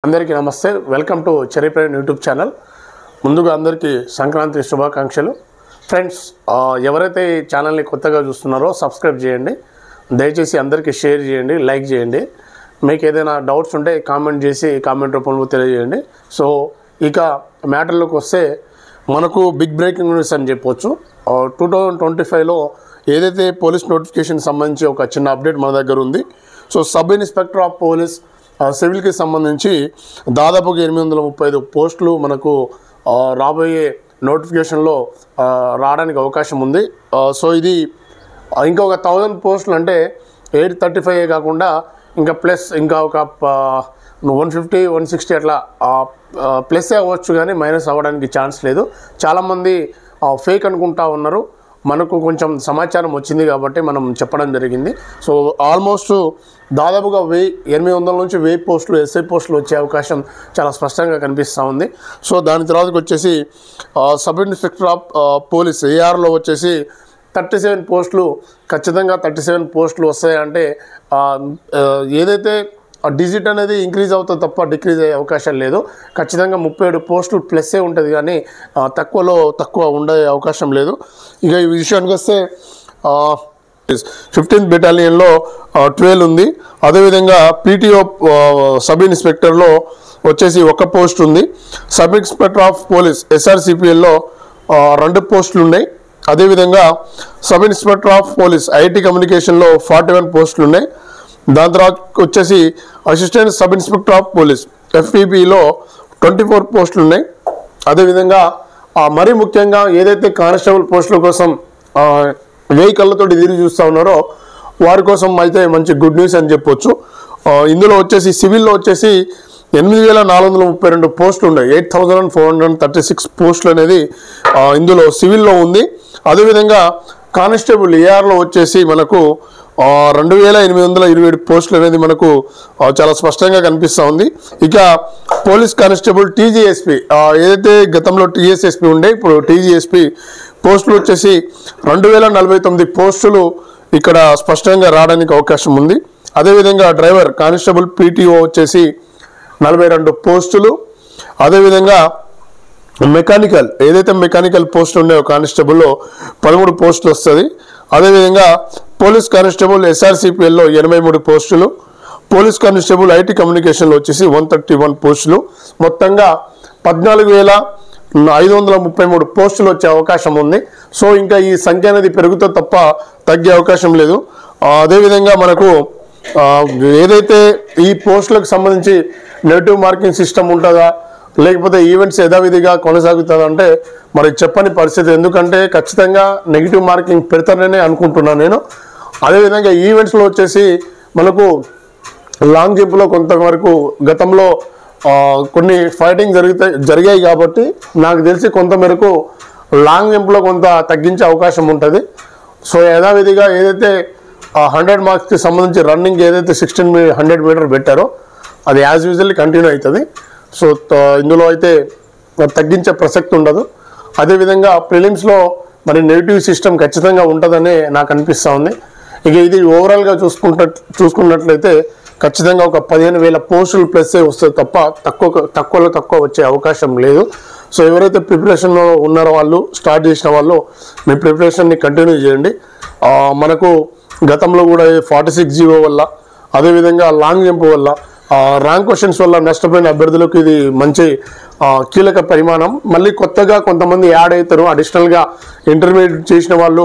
అందరికీ నమస్తే welcome to cherry pride YouTube channel ముందుగా అందరికీ సంక్రాంతి శుభాకాంక్షలు ఫ్రెండ్స్ ఎవరైతే ఈ ఛానల్ని కొత్తగా చూస్తున్నారో సబ్స్క్రైబ్ చేయండి దయచేసి అందరికీ షేర్ చేయండి లైక్ చేయండి మీకు ఏదైనా డౌట్స్ ఉంటే కామెంట్ చేసి కామెంట్ రూపంలో తెలియజేయండి సో ఇక మ్యాటర్లోకి వస్తే మనకు బిగ్ బ్రేకింగ్ న్యూస్ అని చెప్పొచ్చు 2025లో ఏదైతే పోలీస్ నోటిఫికేషన్ సంబంధించి ఒక చిన్న అప్డేట్ మన దగ్గర ఉంది so sub inspector of police సివిల్కి సంబంధించి దాదాపుగా 835 పోస్టులు మనకు రాబోయే నోటిఫికేషన్లో రావడానికి అవకాశం ఉంది సో ఇది ఇంకొక 1000 పోస్టులు అంటే 835 కాకుండా ఇంకా ప్లస్ ఇంకా ఒక 150 160 అట్లా ప్లస్ అవ్వచ్చు కానీ మైనస్ అవ్వడానికి ఛాన్స్ లేదు చాలామంది ఫేక్ అనుకుంటా ఉన్నారు మనకు కొంచెం సమాచారం వచ్చింది కాబట్టి మనం చెప్పడం జరిగింది సో ఆల్మోస్ట్ దాదాపుగా 800 నుంచి 1000 పోస్టులు ఎస్ఐ పోస్టులు వచ్చే అవకాశం చాలా స్పష్టంగా కనిపిస్తూ ఉంది సో దాని తర్వాతకి వచ్చేసి సబ్ ఇన్స్పెక్టర్ ఆఫ్ పోలీస్ ఏఆర్లో వచ్చేసి 37 పోస్టులు ఖచ్చితంగా 37 పోస్టులు వస్తాయంటే ఏదైతే డిజిట్ అనేది ఇంక్రీజ్ అవుతుంది తప్ప డిక్రీజ్ అయ్యే అవకాశం లేదు ఖచ్చితంగా 37 పోస్టులు ప్లస్సే ఉంటుంది కానీ తక్కువ ఉండే అవకాశం లేదు ఇక ఈ విషయానికి వస్తే 15th బెటాలియన్లో 12 ఉంది అదేవిధంగా పీటీఓ సబ్ ఇన్స్పెక్టర్లో వచ్చేసి 1 పోస్ట్ ఉంది సబ్ ఇన్స్పెక్టర్ ఆఫ్ పోలీస్ ఎస్ఆర్సిపిఎల్లో 2 పోస్టులు ఉన్నాయి అదేవిధంగా sub inspector of police IT కమ్యూనికేషన్లో 41 పోస్టులు ఉన్నాయి దాని తర్వాత వచ్చేసి assistant sub inspector of police ఎఫ్పిబిలో 24 పోస్టులు ఉన్నాయి అదేవిధంగా మరీ ముఖ్యంగా ఏదైతే కానిస్టేబుల్ పోస్టుల కోసం వెహికల్లతో ఎదురు చూస్తూ ఉన్నారో వారి కోసం అయితే మంచి గుడ్ న్యూస్ అని చెప్పొచ్చు ఇందులో వచ్చేసి సివిల్లో వచ్చేసి 8432 పోస్టులు ఉన్నాయి 8436 పోస్టులు అనేది ఇందులో సివిల్లో ఉంది అదేవిధంగా కానిస్టేబుల్ ఏఆర్లో వచ్చేసి మనకు 2827 పోస్టులు అనేది మనకు చాలా స్పష్టంగా కనిపిస్తూ ఉంది ఇక పోలీస్ కానిస్టేబుల్ టీజీఎస్పీ ఏదైతే గతంలో టీఎస్ఎస్పీ ఉండే ఇప్పుడు టీజీఎస్పీ పోస్టులు వచ్చేసి 2049 పోస్టులు ఇక్కడ స్పష్టంగా రావడానికి అవకాశం ఉంది అదేవిధంగా డ్రైవర్ కానిస్టేబుల్ పీటీఓ వచ్చేసి 42 పోస్టులు అదేవిధంగా మెకానికల్ ఏదైతే మెకానికల్ పోస్టులు ఉన్నాయో కానిస్టేబుల్లో 13 పోస్టులు వస్తుంది అదేవిధంగా పోలీస్ కానిస్టేబుల్ ఎస్ఆర్సిపిఎల్లో 83 పోస్టులు పోలీస్ కానిస్టేబుల్ ఐటీ కమ్యూనికేషన్లో వచ్చేసి 131 పోస్టులు మొత్తంగా 14,533 పోస్టులు వచ్చే అవకాశం ఉంది సో ఇంకా ఈ సంఖ్య అనేది పెరుగుతో తప్ప తగ్గే అవకాశం లేదు అదేవిధంగా మనకు ఏదైతే ఈ పోస్టులకు సంబంధించి నెగిటివ్ మార్కింగ్ సిస్టమ్ ఉంటుందా లేకపోతే ఈవెంట్స్ యథావిధిగా కొనసాగుతుందంటే మరి చెప్పని పరిస్థితి ఎందుకంటే ఖచ్చితంగా నెగిటివ్ మార్కింగ్ పెడతాననే అనుకుంటున్నాను నేను అదేవిధంగా ఈవెంట్స్లో వచ్చేసి మనకు లాంగ్ జంప్లో కొంతవరకు గతంలో కొన్ని ఫైటింగ్ జరిగాయి కాబట్టి నాకు తెలిసి కొంతమేరకు లాంగ్ జంప్లో కొంత తగ్గించే అవకాశం ఉంటుంది సో యథావిధిగా ఏదైతే 100 మార్క్స్కి సంబంధించి రన్నింగ్ ఏదైతే 100 మీటర్ పెట్టారో అది యాజ్ యూజువల్లీ కంటిన్యూ అవుతుంది సో ఇందులో అయితే తగ్గించే ప్రసక్తి ఉండదు అదేవిధంగా ప్రిలిమ్స్లో మరి నెగిటివ్ సిస్టమ్ ఖచ్చితంగా ఉంటుందని నాకు అనిపిస్తూ ఉంది ఇక ఇది ఓవరాల్గా చూసుకున్నట్లయితే ఖచ్చితంగా ఒక 15,000 పోస్టులు ప్లస్సే వస్తుంది తప్ప తక్కువ వచ్చే అవకాశం లేదు సో ఎవరైతే ప్రిపరేషన్లో ఉన్నారో వాళ్ళు స్టార్ట్ చేసిన వాళ్ళు మీ ప్రిపరేషన్ని కంటిన్యూ చేయండి మనకు గతంలో కూడా 46 జీవో వల్ల అదేవిధంగా లాంగ్ జంప్ వల్ల ర్యాంక్ క్వశ్చన్స్ వల్ల నష్టపోయిన అభ్యర్థులకు ఇది మంచి కీలక పరిమాణం మళ్ళీ కొత్తగా కొంతమంది యాడ్ అవుతారు అడిషనల్గా ఇంటర్మీడియట్ చేసిన వాళ్ళు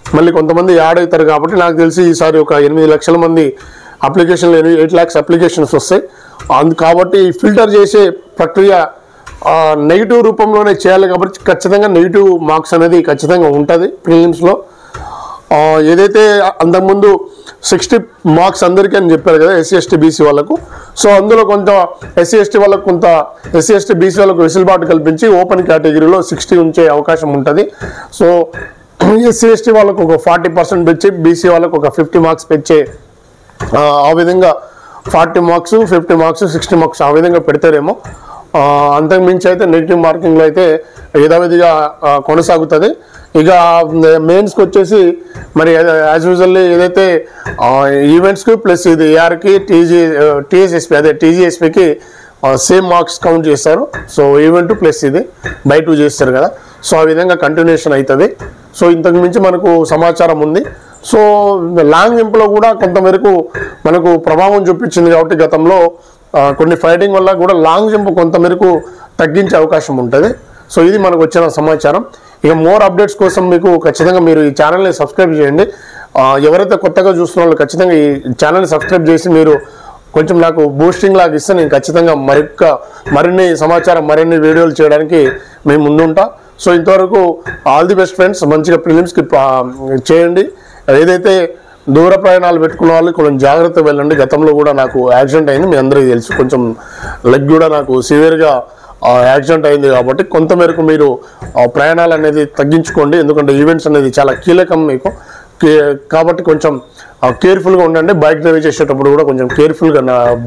మళ్ళీ కొంతమంది యాడ్ అవుతారు కాబట్టి నాకు తెలిసి ఈసారి ఒక 8 లక్షల మంది అప్లికేషన్లు 8 lakhs అప్లికేషన్స్ వస్తాయి కాబట్టి ఫిల్టర్ చేసే ప్రక్రియ నెగిటివ్ రూపంలోనే చేయాలి కాబట్టి ఖచ్చితంగా నెగిటివ్ మార్క్స్ అనేది ఖచ్చితంగా ఉంటుంది ప్రిలిమ్స్లో ఏదైతే అంతకుముందు 60 మార్క్స్ అందరికీ అని చెప్పారు కదా ఎస్సీ ఎస్టీ బీసీ వాళ్ళకు సో అందులో కొంత ఎస్సీ ఎస్టీ బీసీ వాళ్ళకు వెసులుబాటు కల్పించి ఓపెన్ కేటగిరీలో 60 ఉంచే అవకాశం ఉంటుంది సో ఎస్సీ ఎస్టీ వాళ్ళకు ఒక 40% పెంచి బీసీ వాళ్ళకు ఒక 50 మార్క్స్ పెంచే ఆ విధంగా 40 మార్క్స్ 50 మార్క్స్ 60 మార్క్స్ ఆ విధంగా పెడతారేమో అంతకు మించి అయితే నెగిటివ్ మార్కింగ్లో అయితే యథావిధిగా కొనసాగుతుంది ఇక మెయిన్స్కి వచ్చేసి మరి యాజ్ యూజువల్లీ ఏదైతే ఈవెంట్స్కి ప్లస్ ఇది ఏఆర్కి టీజీఎస్పీ అదే టీజీఎస్పీకి సేమ్ మార్క్స్ కౌంట్ చేస్తారు. సో ఈవెంట్ ప్లస్ ఇది బై 2 చేస్తారు కదా, సో ఆ విధంగా కంటిన్యూషన్ అవుతుంది. సో ఇంతకు మించి మనకు సమాచారం ఉంది. సో లాంగ్ జంప్లో కూడా కొంతమేరకు మనకు ప్రభావం చూపించింది కాబట్టి గతంలో కొన్ని ఫైటింగ్ వల్ల కూడా లాంగ్ జంప్ కొంతమేరకు తగ్గించే అవకాశం ఉంటుంది. సో ఇది మనకు వచ్చిన సమాచారం. ఇక మోర్ అప్డేట్స్ కోసం మీకు ఖచ్చితంగా మీరు ఈ ఛానల్ని సబ్స్క్రైబ్ చేయండి. ఎవరైతే కొత్తగా చూస్తున్న వాళ్ళు ఖచ్చితంగా ఈ ఛానల్ని సబ్స్క్రైబ్ చేసి మీరు కొంచెం నాకు బూస్టింగ్ లాగా ఇస్తే నేను ఖచ్చితంగా మరిన్ని సమాచారం మరిన్ని వీడియోలు చేయడానికి మేము ముందుంటా. సో ఇంతవరకు ఆల్ ది బెస్ట్ ఫ్రెండ్స్. మంచిగా ప్రిలిమ్స్కి చేయండి. ఏదైతే దూర ప్రయాణాలు పెట్టుకున్న వాళ్ళు కొంచెం జాగ్రత్త వెళ్ళండి. గతంలో కూడా నాకు యాక్సిడెంట్ అయింది, మీ అందరికీ తెలుసు. కొంచెం లెగ్ కూడా నాకు సివియర్గా యాక్సిడెంట్ అయింది కాబట్టి కొంతమేరకు మీరు ప్రయాణాలు అనేది తగ్గించుకోండి. ఎందుకంటే ఈవెంట్స్ అనేది చాలా కీలకం మీకు, కాబట్టి కొంచెం కేర్ఫుల్గా ఉండండి. బైక్ డ్రైవ్ చేసేటప్పుడు కూడా కొంచెం కేర్ఫుల్గా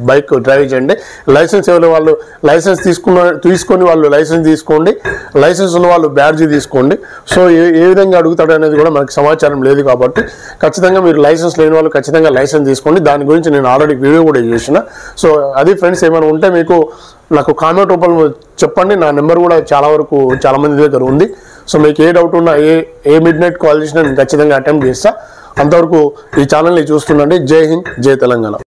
బైక్ డ్రైవ్ చేయండి. లైసెన్స్ ఎవరు వాళ్ళు లైసెన్స్ తీసుకొని వాళ్ళు లైసెన్స్ తీసుకోండి. లైసెన్స్ ఉన్న వాళ్ళు బ్యాడ్జీ తీసుకోండి. సో ఏ విధంగా అడుగుతాడు అనేది కూడా మనకు సమాచారం లేదు కాబట్టి ఖచ్చితంగా మీరు లైసెన్స్ లేని వాళ్ళు ఖచ్చితంగా లైసెన్స్ తీసుకోండి. దాని గురించి నేను ఆల్రెడీ వీడియో కూడా చేసిన. సో అది ఫ్రెండ్స్, ఏమైనా ఉంటే మీకు నాకు కామెంట్ రూపంలో చెప్పండి. నా నెంబర్ కూడా చాలా మంది దగ్గర ఉంది. సో మీకు ఏ డౌట్ ఉన్నా ఏ మిడ్ నైట్ కాల్ చేసినా నేను ఖచ్చితంగా అటెంప్ట్ చేస్తా. అంతవరకు ఈ ఛానల్ని చూస్తుండండి. జై హింద్, జై తెలంగాణ.